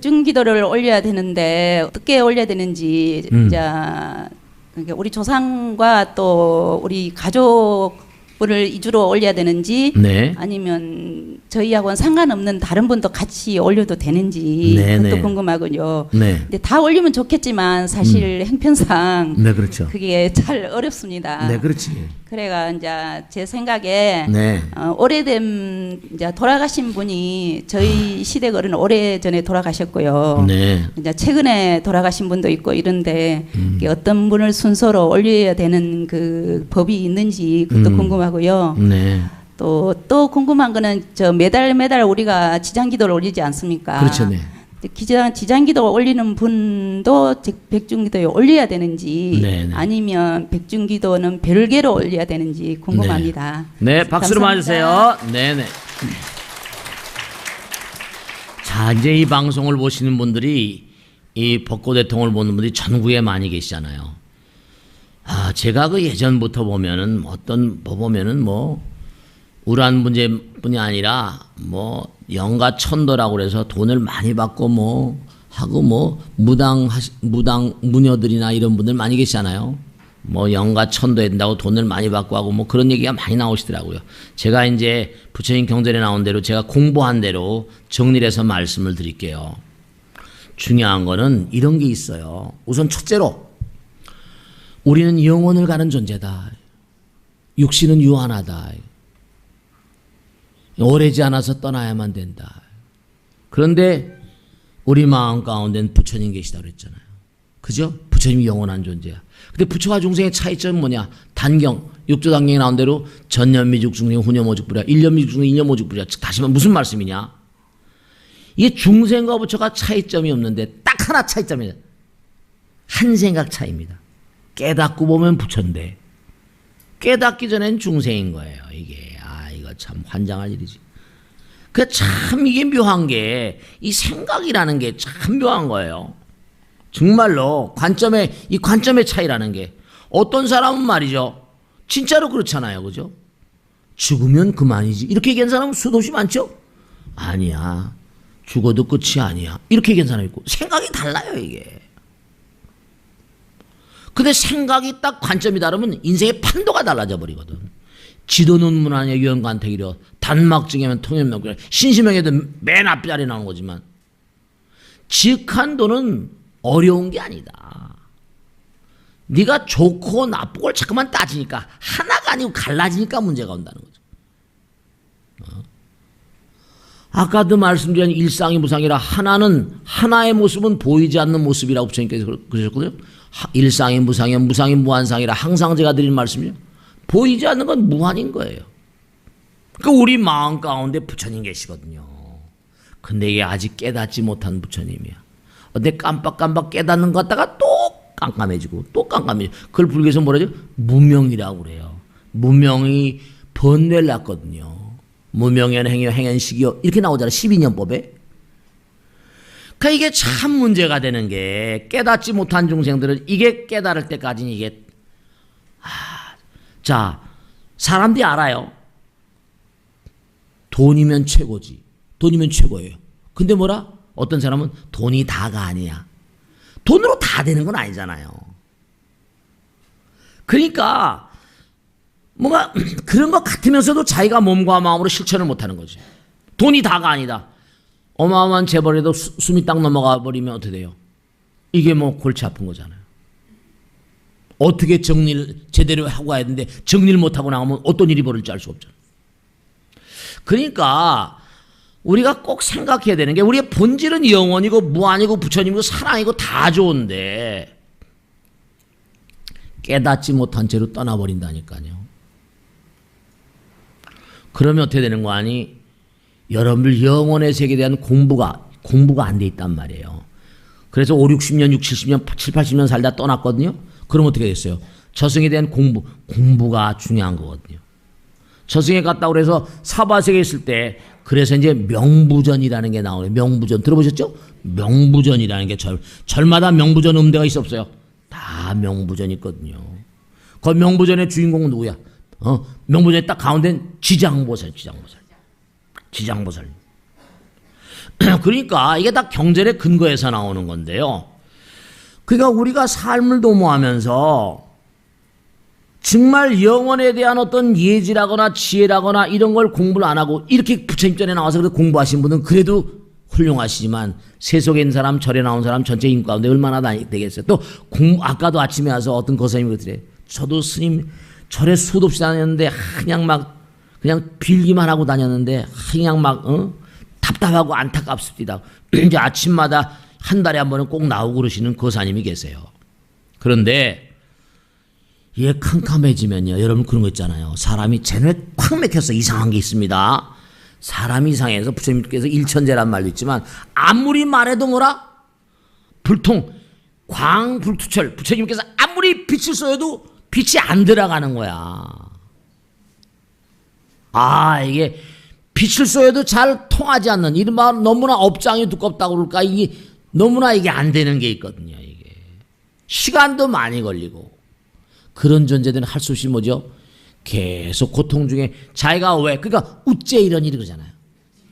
중기도를 올려야 되는데 어떻게 올려야 되는지 이제 우리 조상과 또 우리 가족을 이주로 올려야 되는지 네. 아니면 저희하고는 상관없는 다른 분도 같이 올려도 되는지 네, 그것도 네. 궁금하군요. 네. 근데 다 올리면 좋겠지만 사실 행편상 네, 그렇죠. 그게 잘 어렵습니다. 네, 그렇지. 그래가 이제 제 생각에 네. 오래된 이제 돌아가신 분이 저희 시대 어른 오래 전에 돌아가셨고요. 네. 이제 최근에 돌아가신 분도 있고 이런데 이게 어떤 분을 순서로 올려야 되는 그 법이 있는지 그것도 궁금하고요. 네. 또 궁금한 거는 저 매달 우리가 지장기도를 올리지 않습니까? 그렇죠. 네. 지장기도 올리는 분도 백중기도에 올려야 되는지 네네. 아니면 백중기도는 별개로 올려야 되는지 궁금합니다. 네, 박수로 감사합니다. 맞으세요. 네네. 자, 이제 이 방송을 보시는 분들이 이 벚꽃대통을 보는 분들이 전국에 많이 계시잖아요. 아, 제가 그 예전부터 보면은 보면은 우란 문제뿐이 아니라 영가 천도라고 그래서 돈을 많이 받고 하고 무당 무녀들이나 이런 분들 많이 계시잖아요. 영가 천도해야 된다고 돈을 많이 받고 하고 그런 얘기가 많이 나오시더라고요. 제가 이제 부처님 경전에 나온 대로 제가 공부한 대로 정리를 해서 말씀을 드릴게요. 중요한 거는 이런 게 있어요. 우선 첫째로 우리는 영혼을 가는 존재다. 육신은 유한하다. 오래지 않아서 떠나야만 된다. 그런데 우리 마음 가운데는 부처님 계시다고 그랬잖아요. 그죠? 부처님이 영원한 존재야. 근데 부처와 중생의 차이점은 뭐냐? 단경, 육조단경에 나온 대로 전년미죽 중생 후년모죽불이야. 일년미죽 중생 일년모죽불이야. 다시 말하면 무슨 말씀이냐? 이게 중생과 부처가 차이점이 없는데 딱 하나 차이점이다. 한 생각 차이입니다. 깨닫고 보면 부처인데 깨닫기 전엔 중생인 거예요. 이게 이거 참 환장할 일이지. 참 이게 묘한 게 이 생각이라는 게 참 묘한 거예요. 정말로 이 관점의 차이라는 게 어떤 사람은 말이죠. 진짜로 그렇잖아요. 그죠? 죽으면 그만이지. 이렇게 얘기한 사람은 수없이 많죠? 아니야. 죽어도 끝이 아니야. 이렇게 얘기한 사람이 있고 생각이 달라요 이게. 근데 생각이 딱 관점이 다르면 인생의 판도가 달라져 버리거든. 지도는 문화냐 유연관택이려 단막증이면 통연명령 신시명에도 맨 앞자리에 나오는 거지만 직한도는 어려운 게 아니다. 네가 좋고 나쁘고를 자꾸만 따지니까 하나가 아니고 갈라지니까 문제가 온다는 거죠. 아까도 말씀드린 일상이 무상이라 하나의 모습은 보이지 않는 모습이라고 부처님께서 그러셨거든요. 일상이 무상이면 무상이 무한상이라 항상 제가 드린 말씀이요. 보이지 않는 건 무한인 거예요. 그러니까 우리 마음 가운데 부처님 계시거든요. 근데 이게 아직 깨닫지 못한 부처님이야. 근데 깜빡깜빡 깨닫는 것 같다가 또 깜깜해지고 또 깜깜해지고 그걸 불교에서 뭐라죠? 무명이라고 그래요. 무명이 번뇌를 낳거든요. 무명연 행여 행연식이요 이렇게 나오잖아요. 12년법에. 그러니까 이게 참 문제가 되는 게 깨닫지 못한 중생들은 이게 깨달을 때까지는 이게 자, 사람들이 알아요. 돈이면 최고지. 돈이면 최고예요. 근데 뭐라? 어떤 사람은 돈이 다가 아니야. 돈으로 다 되는 건 아니잖아요. 그러니까 뭔가 그런 것 같으면서도 자기가 몸과 마음으로 실천을 못하는 거지. 돈이 다가 아니다. 어마어마한 재벌에도 숨이 딱 넘어가 버리면 어떻게 돼요? 이게 골치 아픈 거잖아요. 어떻게 정리를 제대로 하고 가야 되는데 정리를 못하고 나가면 어떤 일이 벌어질지 알 수가 없잖아요. 그러니까 우리가 꼭 생각해야 되는 게 우리의 본질은 영원이고 무한이고 부처님이고 사랑이고 다 좋은데 깨닫지 못한 채로 떠나버린다니까요. 그러면 어떻게 되는 거 아니? 여러분들 영혼의 세계에 대한 공부가 안 돼 있단 말이에요. 그래서 5, 60년, 6, 70년, 7, 80년 살다 떠났거든요. 그럼 어떻게 됐어요? 저승에 대한 공부가 중요한 거거든요. 저승에 갔다 그래서 사바세계에 있을 때 그래서 이제 명부전이라는 게 나오네요. 명부전 들어보셨죠? 명부전이라는 게 절마다 명부전 음대가 있어 없어요? 다 명부전이 있거든요. 그 명부전의 주인공은 누구야? 명부전의 딱 가운데는 지장보살. 그러니까 이게 다 경전의 근거에서 나오는 건데요. 그러니까 우리가 삶을 도모하면서 정말 영혼에 대한 어떤 예지라거나 지혜라거나 이런 걸 공부를 안 하고 이렇게 부처님 전에 나와서 그래도 공부하신 분은 그래도 훌륭하시지만 세속에 있는 사람, 절에 나온 사람 전체 인구 가운데 얼마나 되겠어요. 또 아까도 아침에 와서 어떤 거사님이 그러더래. 저도 스님 절에 수도 없이 다녔는데 그냥 빌기만 하고 다녔는데 그냥 답답하고 안타깝습니다. 이제 아침마다 한 달에 한 번은 꼭 나오고 그러시는 거사님이 계세요. 그런데 이게 캄캄해지면요. 여러분 그런 거 있잖아요. 사람이 제눈에 콱 맥혀서 이상한 게 있습니다. 사람이 이상해서 부처님께서 일천재란 말도 있지만 아무리 말해도 뭐라? 불통, 광불투철. 부처님께서 아무리 빛을 쏘여도 빛이 안 들어가는 거야. 이게 빛을 쏘여도 잘 통하지 않는 이른바 너무나 업장이 두껍다고 그럴까? 이게 너무나 이게 안 되는 게 있거든요. 이게 시간도 많이 걸리고 그런 존재들은 할 수 없이 뭐죠? 계속 고통 중에 자기가 그러니까 우째 이런 일이 그러잖아요.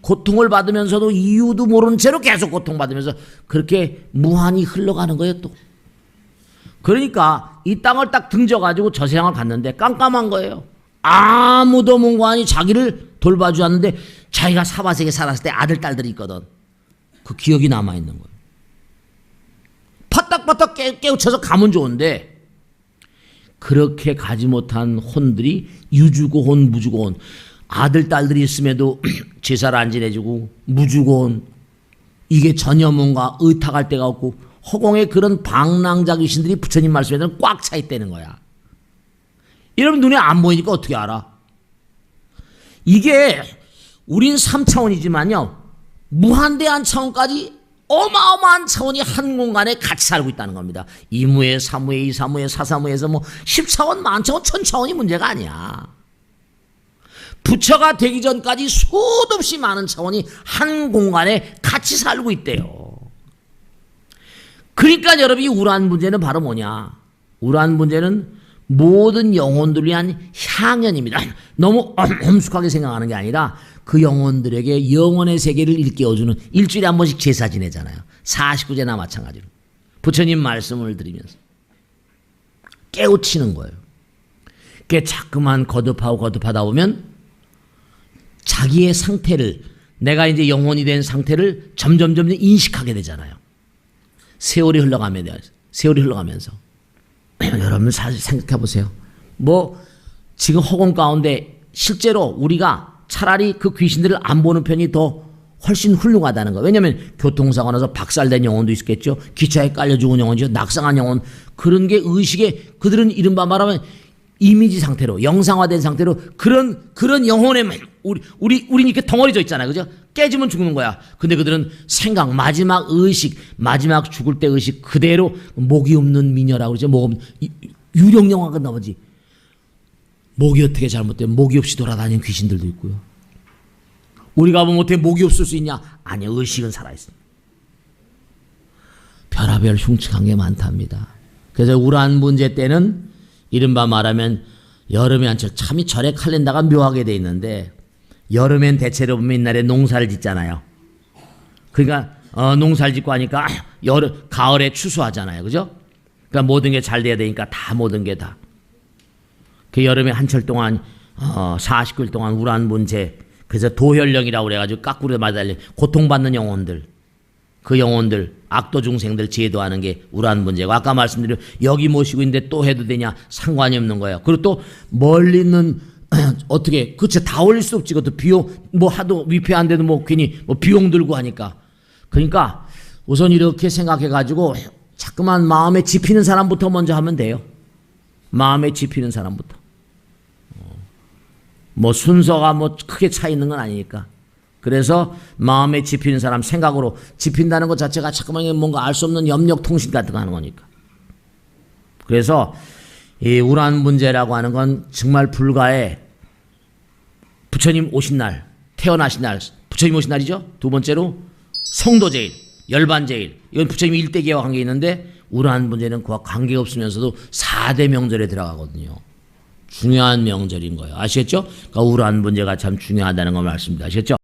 고통을 받으면서도 이유도 모르는 채로 계속 고통받으면서 그렇게 무한히 흘러가는 거예요 또. 그러니까 이 땅을 딱 등져가지고 저 세상을 갔는데 깜깜한 거예요. 아무도 뭔가니 자기를 돌봐주지 않는데 자기가 사바세계 살았을 때 아들 딸들이 있거든. 그 기억이 남아있는 거예요. 파딱파딱 깨우쳐서 가면 좋은데 그렇게 가지 못한 혼들이 유주고혼 무주고혼 아들 딸들이 있음에도 제사를 안 지내주고 무주고혼 이게 전혀 뭔가 의탁할 데가 없고 허공에 그런 방랑자 귀신들이 부처님 말씀에는 꽉 차 있다는 거야. 여러분 눈에 안 보이니까 어떻게 알아? 이게 우린 3차원이지만요 무한대한 차원까지 어마어마한 차원이 한 공간에 같이 살고 있다는 겁니다. 이무에, 사무에, 이사무에, 사사무에서 10차원, 만차원, 천차원이 문제가 아니야. 부처가 되기 전까지 수도 없이 많은 차원이 한 공간에 같이 살고 있대요. 그러니까 여러분이 우란 문제는 바로 뭐냐? 우란 문제는 모든 영혼들을 위한 향연입니다. 너무 엄숙하게 생각하는 게 아니라 그 영혼들에게 영혼의 세계를 일깨워주는 일주일에 한 번씩 제사 지내잖아요. 49제나 마찬가지로. 부처님 말씀을 드리면서 깨우치는 거예요. 그게 자꾸만 거듭하다 보면 자기의 상태를 내가 이제 영혼이 된 상태를 점점 인식하게 되잖아요. 세월이 흘러가면서 여러분 사실 생각해 보세요. 지금 허공 가운데 실제로 우리가 차라리 그 귀신들을 안 보는 편이 더 훨씬 훌륭하다는 거. 왜냐하면 교통사고 나서 박살된 영혼도 있겠죠. 기차에 깔려 죽은 영혼이죠. 낙상한 영혼. 그런 게 의식에 그들은 이른바 말하면 이미지 상태로 영상화된 상태로 그런 영혼에만 우린 이렇게 덩어리져 있잖아요. 그죠? 깨지면 죽는 거야. 근데 그들은 생각 마지막 의식 마지막 죽을 때 의식 그대로 목이 없는 미녀라고 그러죠. 유령 영화가 나머지 목이 어떻게 잘못되면 목이 없이 돌아다니는 귀신들도 있고요. 우리가 보면 어떻게 목이 없을 수 있냐? 아니요. 의식은 살아있습니다. 별하별 흉측한 게 많답니다. 그래서 우란 문제 때는 이른바 말하면 여름에 참이 절에 칼렌다가 묘하게 돼 있는데 여름엔 대체로 보면 옛날에 농사를 짓잖아요. 그러니까 농사를 짓고 하니까 가을에 추수하잖아요. 그죠? 그러니까 모든 게 잘 돼야 되니까 모든 게 다. 그 여름에 한철 동안 49일 동안 우란 문제 그래서 도혈령이라고 그래가지고 까꾸리에 맞달려 고통받는 영혼들 그 영혼들 악도 중생들 제도하는 게 우란 문제고 아까 말씀드린 여기 모시고 있는데 또 해도 되냐 상관이 없는 거예요. 그리고 또 멀리 있는 어떻게 그치 다 올릴 수 없지. 그것도 비용 하도 위패 안 돼도 괜히 비용 들고 하니까. 그러니까 우선 이렇게 생각해가지고 자꾸만 마음에 집히는 사람부터 먼저 하면 돼요. 마음에 집히는 사람부터. 순서가 크게 차 있는 건 아니니까. 그래서 마음에 집히는 사람 생각으로 집힌다는 것 자체가 자꾸만 뭔가 알 수 없는 염력 통신 같은 거 하는 거니까. 그래서 이 우란 문제라고 하는 건 정말 불가에 부처님 오신 날, 태어나신 날, 부처님 오신 날이죠. 두 번째로 성도제일, 열반제일. 이건 부처님 일대기와 관계 있는데 우란 문제는 그와 관계가 없으면서도 4대 명절에 들어가거든요. 중요한 명절인 거예요. 아시겠죠? 그러니까 우란 문제가 참 중요하다는 걸 말씀드립니다. 아시겠죠?